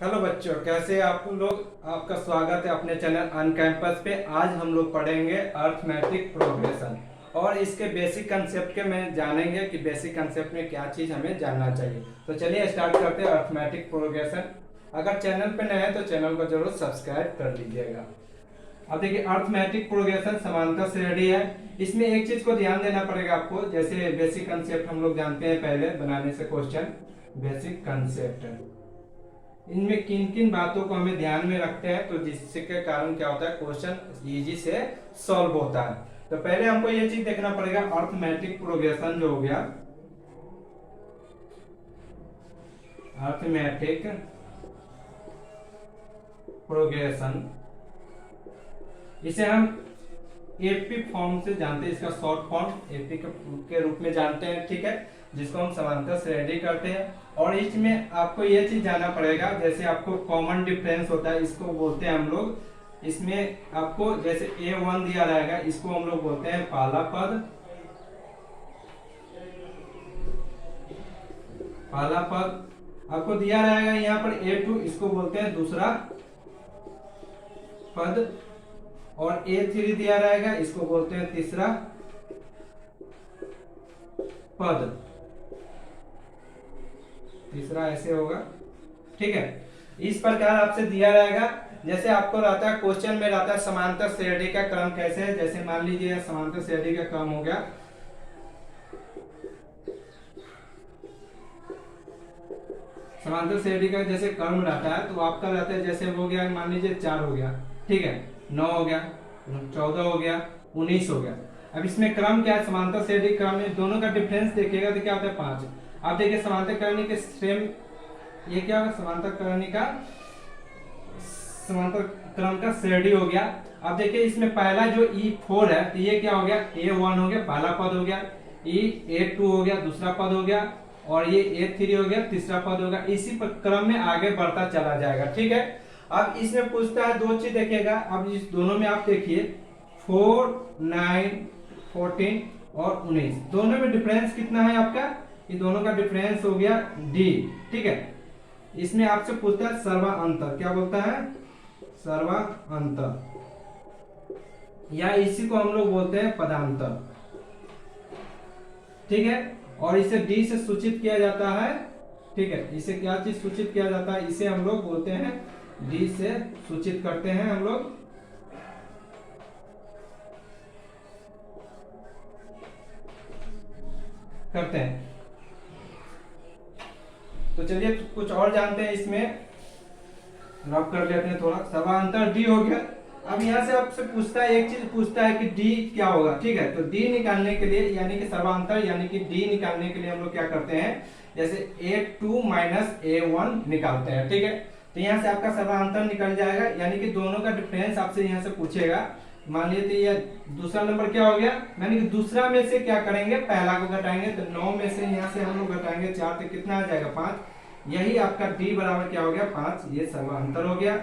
Hello बच्चों, कैसे आप लोग। आपका स्वागत है अपने चैनल अन कैंपस पे। आज हम लोग पढ़ेंगे अर्थमेटिक प्रोग्रेशन और इसके बेसिक कंसेप्ट के में जानेंगे कि बेसिक कंसेप्ट में क्या चीज़ हमें जानना चाहिए। तो चलिए स्टार्ट करते हैं अर्थमेटिक प्रोग्रेशन। अगर चैनल पे नए हैं तो चैनल को जरूर सब्सक्राइब कर लीजिएगा। अब देखिए, अर्थमेटिक प्रोग्रेशन समांतर श्रेणी है। इसमें एक चीज को ध्यान देना पड़ेगा आपको। जैसे बेसिक कंसेप्ट हम लोग जानते हैं पहले बनाने से क्वेश्चन, बेसिक कंसेप्ट इनमें किन किन बातों को हमें ध्यान में रखते हैं तो जिससे के कारण क्या होता है, क्वेश्चन इजी से सॉल्व होता है। तो पहले हमको ये चीज देखना पड़ेगा, अर्थमेटिक प्रोग्रेशन जो हो गया, अर्थमेटिक प्रोग्रेशन इसे हम एपी फॉर्म से जानते हैं। इसका शॉर्ट फॉर्म एपी के रूप में जानते हैं, ठीक है, जिसको हम समांतर श्रेणी करते हैं। और इसमें आपको ये चीज जानना पड़ेगा, जैसे आपको कॉमन डिफरेंस होता है, इसको बोलते हैं हम लोग। इसमें आपको जैसे A1 दिया रहेगा, इसको हम लोग बोलते हैं पहला पद। पहला पद आपको दिया रहेगा यहाँ पर A2, इसको बोलते हैं दूसरा पद। और A3 दिया रहेगा, इसको बोलते हैं तीसरा पद। तीसरा ऐसे होगा, ठीक है। इस प्रकार आपसे दिया रहेगा। जैसे आपको रहता है क्वेश्चन में रहता है समांतर श्रेणी का क्रम कैसे है। जैसे मान लीजिए समांतर श्रेणी का क्रम हो गया, समांतर श्रेणी का जैसे क्रम रहता है तो आपका रहता है, जैसे हो गया मान लीजिए 4 हो गया, ठीक है, 9 हो गया, 14 हो गया, 19 हो गया। अब इसमें क्रम क्या है, समांतर श्रेणी क्रम में दोनों का डिफरेंस देखिएगा तो क्या होता है 5। आप देखिए समांतर करनी के सेम, ये क्या होगा, समांतर करनी का समांतर क्रम का श्रेणी हो गया। अब देखिए इसमें पहला जो E4 है तो ये क्या हो गया, A1 हो गया, पहला पद हो गया। A2 हो गया, दूसरा पद हो गया। और ये A3 हो गया, तीसरा पद हो गया। इसी क्रम में आगे बढ़ता चला जाएगा, ठीक है। अब इसमें पूछता है दो चीज देखिएगा। अब इस दोनों में आप देखिए 4, 9, 14 और 19, दोनों में डिफरेंस कितना है आपका, ये दोनों का डिफरेंस हो गया D, ठीक है। इसमें आपसे पूछता है सर्वांतर, क्या बोलता है, सर्वांतर, या इसी को हम लोग बोलते हैं पदांतर, ठीक है। और इसे D से सूचित किया जाता है, ठीक है। इसे क्या चीज सूचित किया जाता है, इसे हम लोग बोलते हैं D से सूचित करते हैं हम लोग, करते हैं। तो चलिए कुछ और जानते हैं, इसमें रब कर लेते हैं थोड़ा। समांतर D हो गया। अब यहाँ से आपसे पूछता है, एक चीज पूछता है कि D क्या होगा, ठीक है। तो D निकालने के लिए, यानी कि सर्वांतर यानी कि D निकालने के लिए हम लोग क्या करते हैं, जैसे A2 माइनस A1 निकालते हैं, ठीक है। तो यहाँ से आपका सर्वांतर निकल जाएगा, यानी कि दोनों का डिफरेंस आपसे यहाँ से पूछेगा। मान लीजिए ये दूसरा नंबर क्या हो गया, यानी कि दूसरा में से क्या करेंगे, पहला को घटाएंगे। तो 9 में से यहाँ से हम लोग घटाएंगे 4, तो कितना आ जाएगा 5। यही आपका D बराबर क्या हो गया 5, ये सर्वांतर हो गया।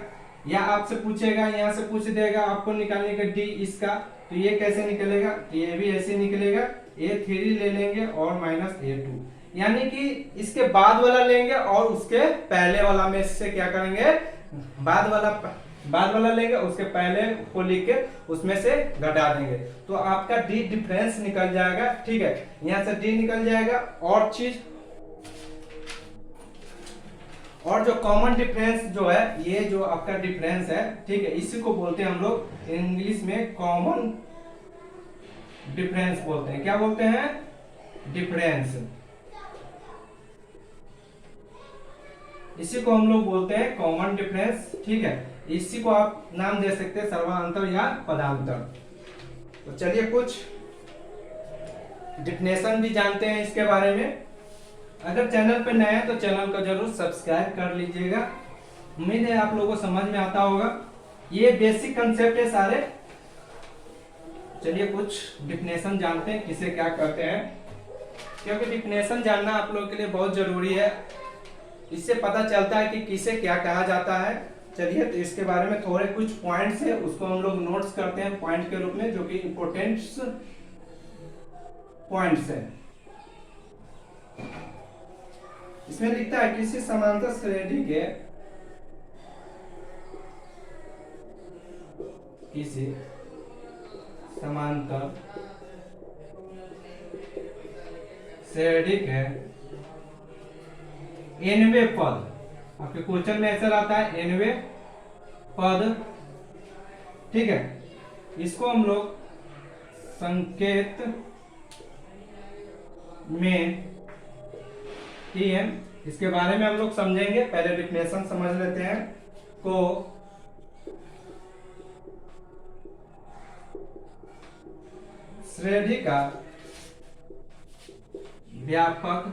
या आपसे पूछेगा, यहाँ से पूछ देगा आपको निकालने का D इसका, तो ये कैसे निकलेगा, ये भी ऐसे निकलेगा। A3 ले लेंगे और माइनस A2, यानी कि इसके बाद वाला लेंगे और उसके पहले वाला में से क्या करेंगे, बाद वाला लेंगे, उसके पहले को लिख के उसमें से घटा देंगे, तो आपका D डिफरेंस निकल जाएगा, ठीक है। यहाँ से D निकल जाएगा। और चीज, और जो कॉमन डिफरेंस जो है, ये जो आपका डिफरेंस है, ठीक है, इसी को बोलते हैं हम लोग इंग्लिश में कॉमन डिफरेंस बोलते हैं। क्या बोलते हैं, डिफरेंस। इसी को हम लोग बोलते हैं कॉमन डिफरेंस, ठीक है। इसी को आप नाम दे सकते हैं सर्वांतर या पदांतर। तो चलिए कुछ डिफिनेशन भी जानते हैं इसके बारे में। अगर चैनल पे नए हैं तो चैनल को जरूर सब्सक्राइब कर लीजिएगा। उम्मीद है आप लोगों को समझ में आता होगा। ये बेसिक कंसेप्ट है सारे। चलिए कुछ डिफिनेशन जानते हैं, किसे क्या कहते हैं, क्योंकि डिफिनेशन जानना आप लोगों के लिए बहुत जरूरी है। इससे पता चलता है कि किसे क्या कहा जाता है। चलिए तो इसके बारे में थोड़े कुछ पॉइंट्स है, उसको हम लोग नोट्स करते हैं पॉइंट के रूप में, जो कि इंपोर्टेंट पॉइंट्स है। इसमें लिखता है किसी समांतर श्रेणी के किसी समांतर श्रेणी के nवे पद, आपके क्वेश्चन में ऐसा रहता है nवे पद, ठीक है, इसको हम लोग संकेत में Tn, इसके बारे में हम लोग समझेंगे, पहले डिफिनेशन समझ लेते हैं। को श्रेणी का व्यापक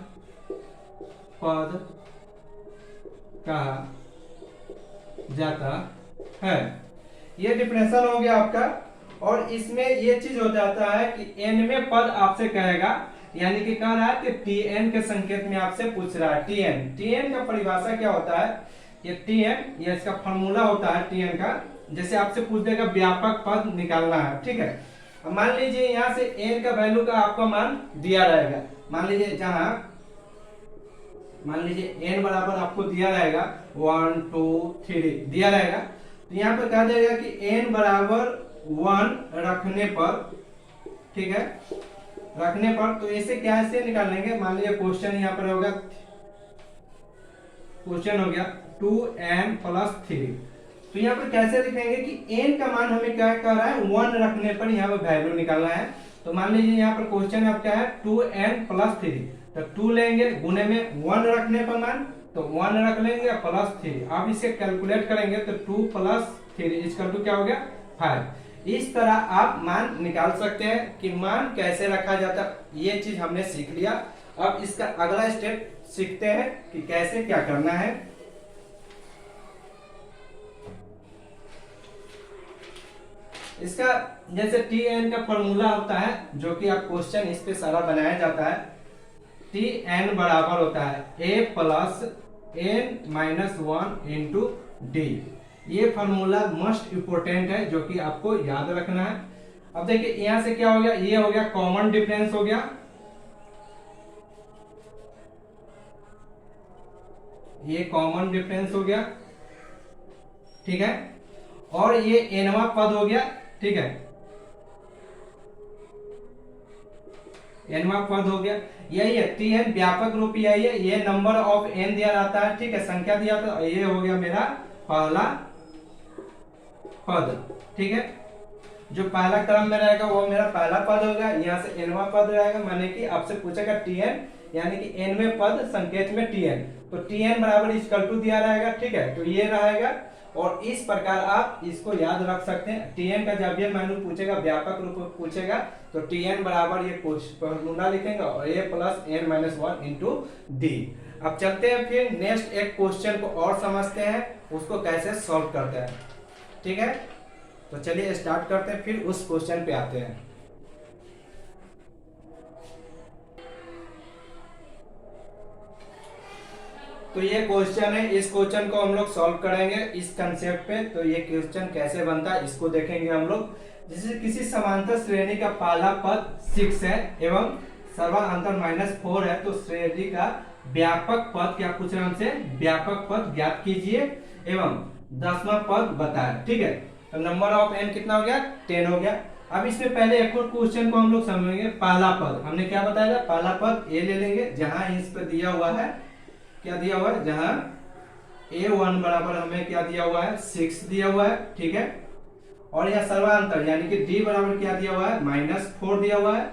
पद कहा जाता है। ये डिफिनेशन हो गया आपका। और इसमें ये चीज हो जाता है कि nवें पद आपसे कहेगा, यानी कि कह रहा है कि Tn के संकेत में आपसे पूछ रहा है। Tn का परिभाषा क्या होता है, ये Tn, ये इसका फॉर्मूला होता है Tn का। जैसे आपसे पूछ देगा व्यापक पद निकालना है, ठीक है। अब मान लीजिए यहाँ से n का वैल्यू का आपका मान दिया रहेगा, मान लीजिए n बराबर आपको दिया रहेगा 1 2 3 दिया रहेगा, तो यहाँ पर कह देगा कि n बराबर 1 रखने पर, ठीक है, रखने पर, तो इसे कैसे निकाल लेंगे। मान लीजिए क्वेश्चन यहाँ पर होगा, क्वेश्चन हो गया 2n + 3, तो यहाँ पर कैसे लिखेंगे कि n का मान हमें क्या कर रहा है, 1 रखने पर यहाँ पर वैल्यू निकालना है। तो मान लीजिए यहाँ पर क्वेश्चन अब क्या है 2n + 3, तो 2 लेंगे, गुने में 1 रखने पर मान, तो 1 रख लेंगे +3। अब इसे कैलकुलेट करेंगे तो 2 + 3 इसका क्या हो गया 5। इस तरह आप मान निकाल सकते हैं कि मान कैसे रखा जाता, ये चीज हमने सीख लिया। अब इसका अगला स्टेप सीखते हैं कि कैसे क्या करना है। इसका जैसे Tn का फॉर्मूला होता है, जो कि आप क्वेश्चन इस पे सारा बनाया जाता है। Tn बराबर होता है a + n - 1 × d। ये फॉर्मूला मोस्ट इंपोर्टेंट है, जो कि आपको याद रखना है। अब देखिए यहां से क्या हो गया, ये हो गया कॉमन डिफरेंस हो गया, ये कॉमन डिफरेंस हो गया, ठीक है। और ये nवां पद हो गया, ठीक है, nवां पद हो गया। यही है Tn व्यापक रूप, यही है, ये नंबर ऑफ n दिया रहता है, ठीक है, संख्या दिया, तो ये हो गया मेरा पहला पद, ठीक है। जो पहला क्रम में रहेगा वो मेरा पहला पद होगा। यहाँ से nवां पद रहेगा, माने कि आपसे पूछेगा Tn, यानी कि nवें पद संकेत में Tn, तो Tn बराबर = दिया रहेगा, ठीक है, तो ये रहेगा। और इस प्रकार आप इसको याद रख सकते हैं। Tn का जब भी मान पूछेगा, व्यापक रूप पूछेगा, तो Tn बराबर ये फॉर्मूला लिखेंगे और a + n - 1 × d। अब चलते हैं फिर नेक्स्ट एक क्वेश्चन को और समझते हैं, उसको कैसे सॉल्व करते हैं, ठीक है। तो चलिए स्टार्ट करते हैं, फिर उस क्वेश्चन पे आते हैं। तो ये क्वेश्चन है, इस क्वेश्चन को हम लोग सॉल्व करेंगे इस कंसेप्ट पे। तो ये क्वेश्चन कैसे बनता है इसको देखेंगे हम लोग। जैसे किसी समांतर श्रेणी का पहला पद 6 है एवं सर्वांतर -4 है, तो श्रेणी का व्यापक पद क्या पूछ रहे हैं हमसे, व्यापक पद ज्ञात कीजिए एवं 10वां पद बताएं, ठीक है। तो नंबर ऑफ n कितना हो गया, 10 हो गया। अब इसमें पहले एक और क्वेश्चन को हम लोग समझेंगे। पहला पद हमने क्या बताया था, पहला पद a ले लेंगे, जहां इस पे दिया हुआ है, क्या दिया हुआ है, जहां a1 बराबर हमें क्या दिया हुआ है 6 दिया हुआ है, ठीक है। और यह सर्वांतर यानी कि d बराबर क्या दिया हुआ है -4 दिया हुआ है।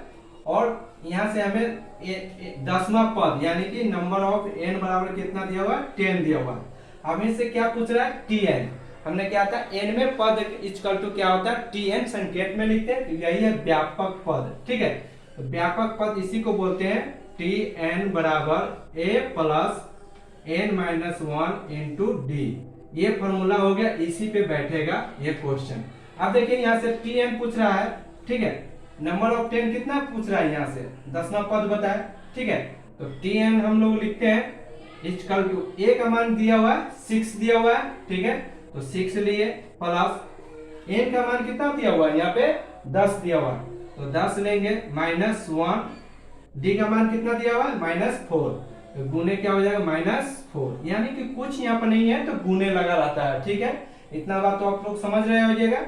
और यहां से हमें 10वां पद यानी कि नंबर ऑफ n बराबर कितना दिया हुआ है 10 दिया हुआ है। अब इससे क्या पूछ रहा है Tn, हमने क्या था nवें पद = क्या होता है Tn संकेत में लिखते हैं, यही है व्यापक पद, ठीक है। तो व्यापक पद इसी को बोलते हैं Tn बराबर a + n - 1 × d। ये फॉर्मूला हो गया, इसी पे बैठेगा ये क्वेश्चन। अब देखिए यहाँ से Tn पूछ रहा है, ठीक है, नंबर ऑफ 10 कितना पूछ रहा है, यहाँ से 10वां पद बताए, ठीक है। तो Tn हम लोग लिखते हैं = a का मान दिया हुआ है 6 दिया हुआ है, ठीक है, तो 6 लिए प्लस n का मान कितना दिया हुआ है, यहाँ पे 10 दिया हुआ है, तो 10 लेंगे -1, d का मान कितना दिया हुआ है -4, तो गुने क्या हो जाएगा -4, यानी कि कुछ यहाँ पर नहीं है तो गुने लगा रहता है, ठीक है। इतना बात तो आप लोग समझ रहे होइएगा।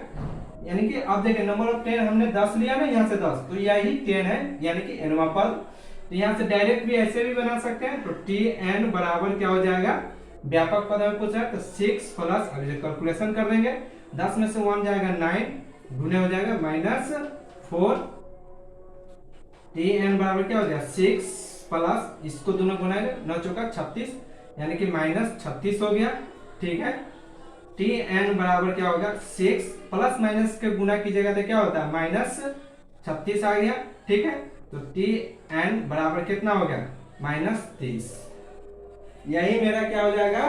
यानी कि अब देखिए नंबर ऑफ 10 हमने 10 लिया ना, यहाँ से 10, तो यही 10 है यानी कि nवां पद। तो यहाँ से डायरेक्ट भी ऐसे भी बना सकते हैं, तो tn बराबर क्या हो जाएगा, व्यापक पद में पूछा है तो 6 प्लस, अभी जो कैलकुलेशन कर देंगे 10 में से 1 जाएगा 9, गुने हो जाएगा -4, tn बराबर क्या हो जाएगा 6 प्लस, इसको दोनों गुनाएंगे 9 चौका 36 यानी कि -36 हो गया। ठीक है, tn बराबर क्या होगा 6 प्लस माइनस के गुना कीजिएगा तो क्या होता है -36 आ गया। ठीक है, तो tn बराबर कितना हो गया -30। यही मेरा क्या हो जाएगा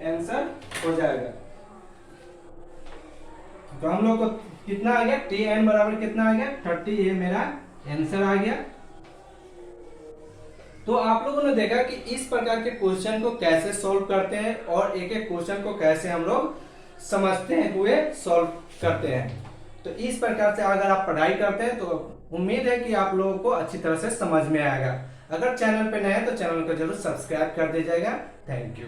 आंसर हो जाएगा। तो हम लोग को कितना आ गया, tn बराबर कितना आ गया 30, ये मेरा आंसर आ गया। तो आप लोगों ने देखा कि इस प्रकार के क्वेश्चन को कैसे सॉल्व करते हैं और एक एक क्वेश्चन को कैसे हम लोग समझते हैं हुए सॉल्व करते हैं। तो इस प्रकार से अगर आप पढ़ाई करते हैं तो उम्मीद है कि आप लोगों को अच्छी तरह से समझ में आएगा। अगर चैनल पे नए हैं तो चैनल को जरूर सब्सक्राइब कर दीजिएगा। Thank you.